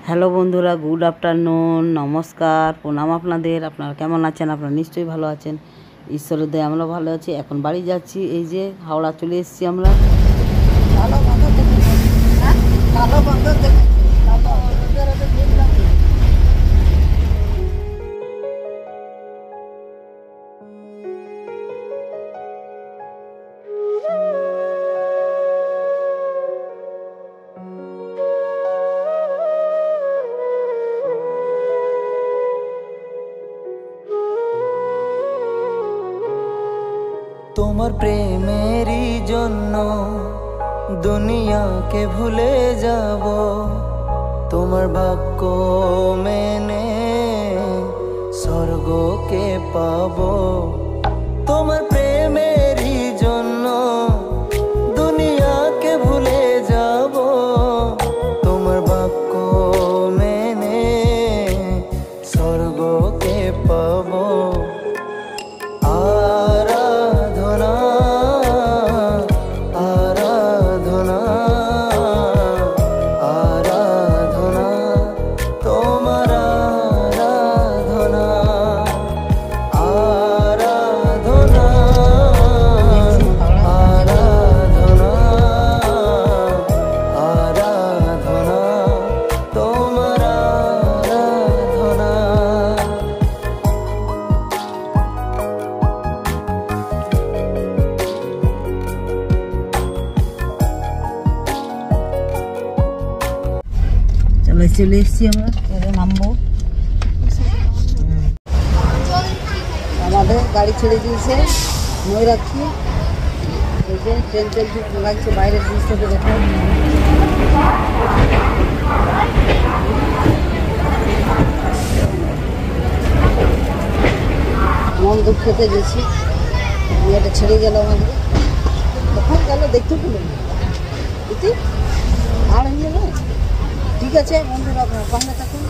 Hello বন্ধুরা, good afternoon, নমস্কার, প্রণাম আপনাদের। আপনারা কেমন আছেন? আপনারা নিশ্চয়ই ভালো আছেন। ঈশ্বরের দয়ায় আমরা ভালো আছি। এখন বাড়ি যাচ্ছি। এই যে হাওড়া চলে এসেছি আমরা। তোমার প্রেমেরই জন্য দুনিয়াকে ভুলে যাব, তোমার বাক্য মেনে স্বর্গকে পাবো। তোমার প্রেমেরই জন্য দুনিয়াকে ভুলে যাব, তোমার বাক্য মেনে স্বর্গকে পাবো। চলে এসেছি আমরা, নামবো। আমাদের গাড়ি ছেড়ে দিয়েছে ময়ূরাক্ষী। এই যে ট্রেন চলছে, লাগছে বাইরের দৃশ্যটা দেখো। মন দুঃখ খেতে গেছি, এটা ছেড়ে গেল আমাদের। কখন গেল দেখতে পেলেন? বুঝলি আর হয়ে গেল। ঠিক আছে বন্ধুরা, আপনার সঙ্গে থাকুন।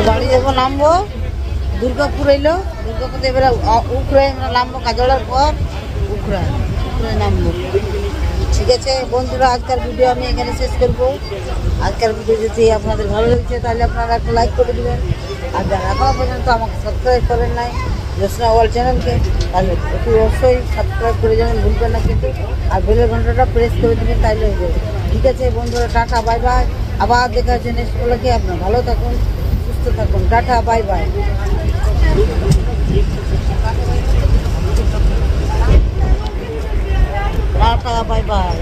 বাড়ি যাবো, নামবো দুর্গাপুর। এলো দুর্গাপুর, এবারে উখড়ায় আমরা নামবো। কাজলার পর উখড়ায় নামবো। ঠিক আছে বন্ধুরা, আজকের ভিডিও আমি এখানে শেষ করবো। আজকের ভিডিও যদি আপনাদের ভালো লেগেছে তাহলে আপনারা একটা লাইক করে দেবেন। আর যারা এখনো পর্যন্ত আমাকে সাবস্ক্রাইব করেন নাই জ্যোৎস্না ওয়ার্ল্ড চ্যানেলকে, তাহলে অতি অবশ্যই সাবস্ক্রাইব করে যাবেন, ভুলবেন না কিন্তু। আর বেলের ঘন্টাটা প্রেস করে দেবেন, তাইলে হয়ে যাবে। ঠিক আছে বন্ধুরা, টাটা বাই বাই। আবার দেখা হচ্ছে নেক্সট ব্লগে। আপনারা ভালো থাকুন, সুস্থ থাকুন। Tata bye bye. Tata bye bye.